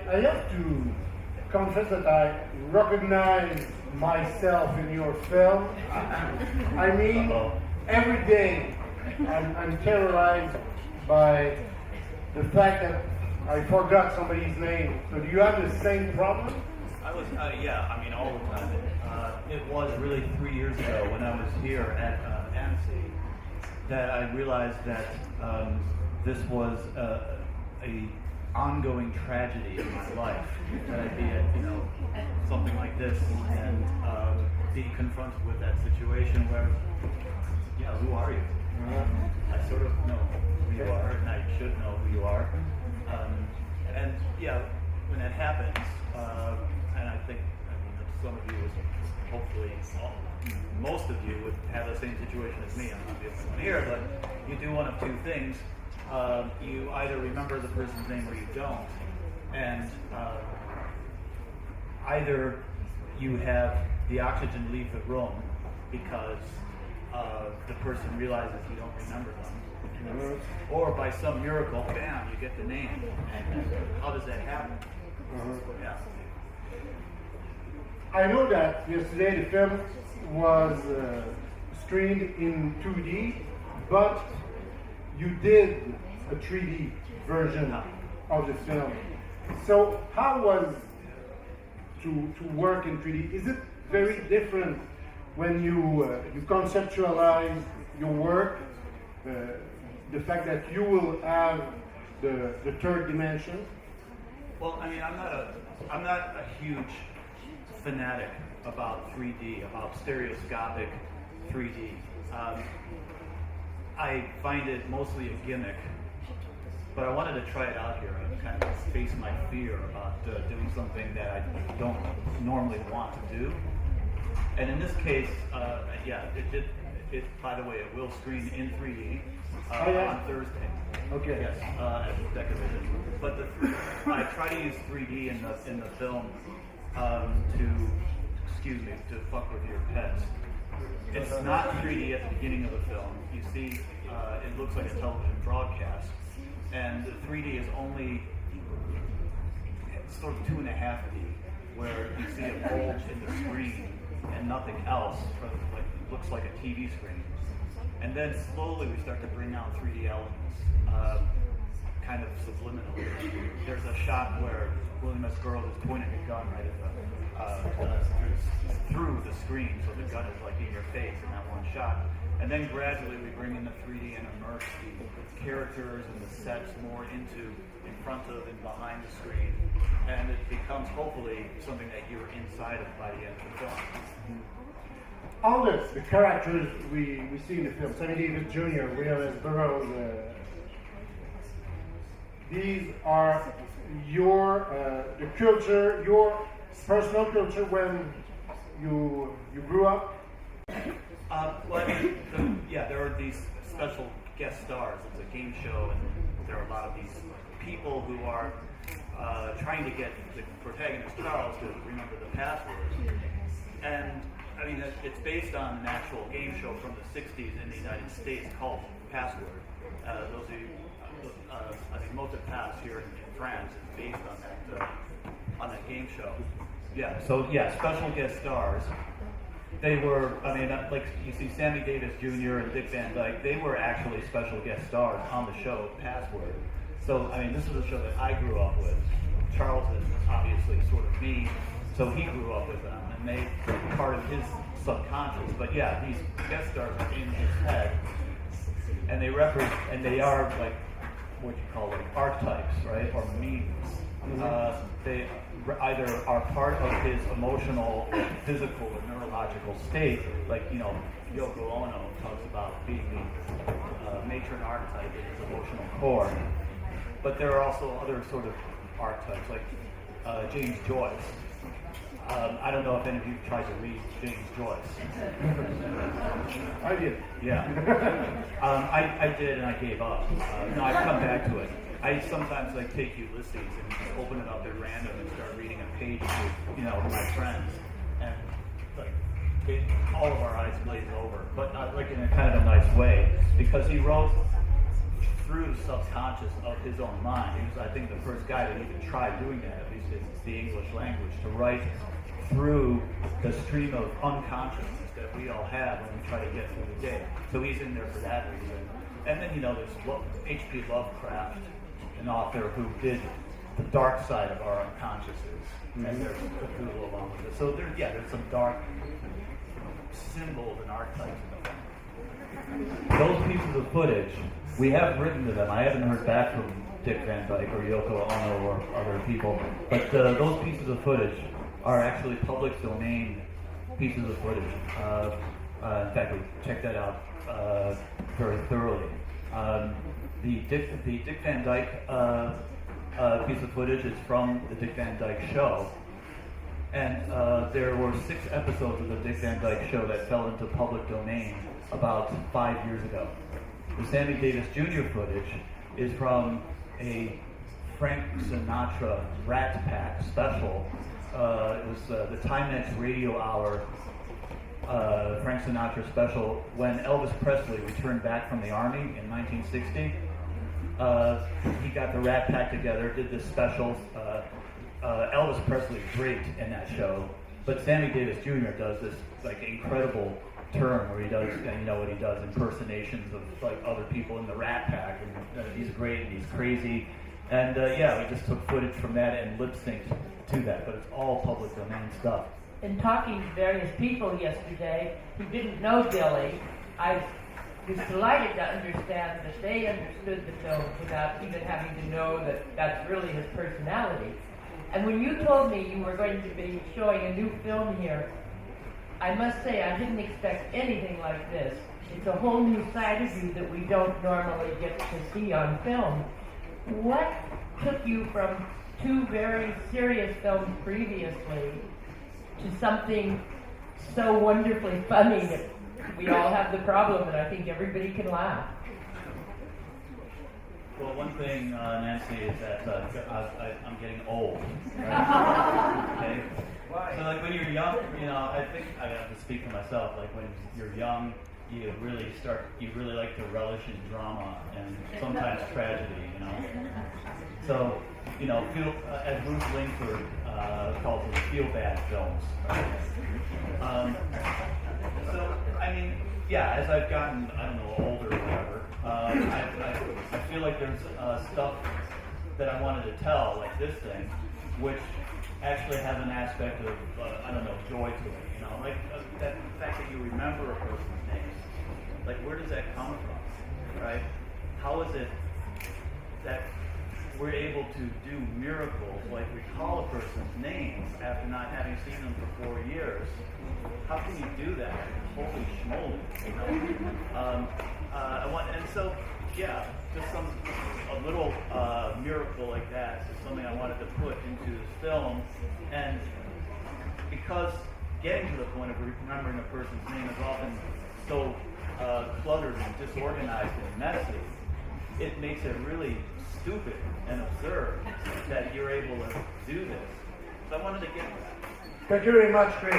I have to confess that I recognize myself in your film. I mean, every day I'm terrorized by the fact that I forgot somebody's name. So do you have the same problem? Yeah, I mean, all the time. It was really 3 years ago when I was here at Annecy that I realized that this was a ongoing tragedy in my life. That I'd be at, something like this and be confronted with that situation where, who are you? I sort of know who you are, and I should know who you are. When that happens, and I think, some of you, hopefully, most of you would have the same situation as me. I'm not the only one here, but you do one of two things. You either remember the person's name or you don't, and either you have the oxygen leave the room because the person realizes you don't remember them, or by some miracle, bam, you get the name. And how does that happen? Yeah. I know that yesterday the film was screened in 2D, but you did a 3D version of the film. So how was to work in 3D? Is it very different when you conceptualize your work, the fact that you will have the third dimension? Well, I mean, I'm not a huge fanatic about 3D, about stereoscopic 3D. I find it mostly a gimmick, but I wanted to try it out here and kind of face my fear about doing something that I don't normally want to do. And in this case, it by the way, it will screen in 3D on Thursday. Okay. Yes, at Decorative. But I try to use 3D in the film to fuck with your pets. It's not 3D at the beginning of the film. You see, it looks like a television broadcast, and the 3D is only sort of 2.5D, where you see a bulge in the screen and nothing else. Looks like a TV screen. And then slowly we start to bring out 3D elements, kind of subliminally. There's a shot where William S. Burroughs is pointing a gun right at through the screen, so the gun is like in your face in that one shot. And then gradually we bring in the 3D and immerse the characters and the sets more into in front of and behind the screen, and it becomes hopefully something that you're inside of by the end of the film. All the characters we see in the film, Sammy Davis Jr., William S. Burroughs, these are the culture, your personal culture when you grew up? There are these special guest stars. It's a game show, and there are a lot of these people who are trying to get the protagonist Charles to remember the password. And I mean, it's based on an actual game show from the 60s in the United States called Password. Those of you, I think Mot de Passe here in France is based on that game show. Yeah, so special guest stars. They were, like you see Sammy Davis Jr. and Dick Van Dyke, they were actually special guest stars on the show Password. So, this is a show that I grew up with. Charles is obviously sort of me, so he grew up with them, and they were part of his subconscious. But these guest stars are in his head, and they are like what you call archetypes, right, or memes. They either are part of his emotional, physical, or neurological state, like Yoko Ono talks about being the matron archetype in his emotional core. But there are also other sort of archetypes, like James Joyce. I don't know if any of you tried to read James Joyce. I did. Yeah. I did, and I gave up. I've come back to it. I sometimes take Ulysses and just open it up at random and start reading a page with, my friends, and all of our eyes glaze over, but in a kind of a nice way, because he wrote through the subconscious of his own mind. He was, I think, the first guy that even tried doing that, at least it's the English language, to write through the stream of unconsciousness that we all have when we try to get through the day. So he's in there for that reason. And then, there's H.P. Lovecraft, an author who did the dark side of our unconsciouses, and there's Cthulhu along with it. So there's some dark symbols and archetypes in the film. Those pieces of footage, we have written to them. I haven't heard back from Dick Van Dyke or Yoko Ono or other people, but those pieces of footage are actually public domain pieces of footage. In fact, we checked that out very thoroughly. The Dick Van Dyke piece of footage is from the Dick Van Dyke Show, and there were 6 episodes of the Dick Van Dyke Show that fell into public domain about 5 years ago. The Sammy Davis Jr. footage is from a Frank Sinatra Rat Pack special. It was the Timex Radio Hour Frank Sinatra special when Elvis Presley returned back from the Army in 1960. He got the Rat Pack together, did this special. Elvis Presley is great in that show, but Sammy Davis Jr. does this incredible turn where he does, what he does, impersonations of other people in the Rat Pack, and he's great and he's crazy. And we just took footage from that and lip synced to that, but it's all public domain stuff. In talking to various people yesterday who didn't know Billy, I was delighted to understand that they understood the film without even having to know that that's really his personality. And when you told me you were going to be showing a new film here, I must say I didn't expect anything like this. It's a whole new side of you that we don't normally get to see on film. What took you from 2 very serious films previously to something so wonderfully funny that we all have the problem and I think everybody can laugh? Well, one thing, Nancy, is that I'm getting old. Right? Okay? So, when you're young, I think I have to speak for myself. When you're young, you really like to relish in drama and sometimes tragedy. So, as Bruce Lingford calls them, feel bad films. Right? As I've gotten, older or whatever, I feel like there's stuff that I wanted to tell, like this thing, which actually has an aspect of, joy to it. That fact that you remember a person's name. Where does that come from, right? How is it that we're able to do miracles, like recall a person's name after not having seen them for 4 years? How can you do that? Holy schmoly, just a little miracle like that is something I wanted to put into this film, and because getting to the point of remembering a person's name is often so cluttered and disorganized and messy, it makes it really stupid and absurd that you're able to do this. So I wanted to get that. Thank you very much, Chris.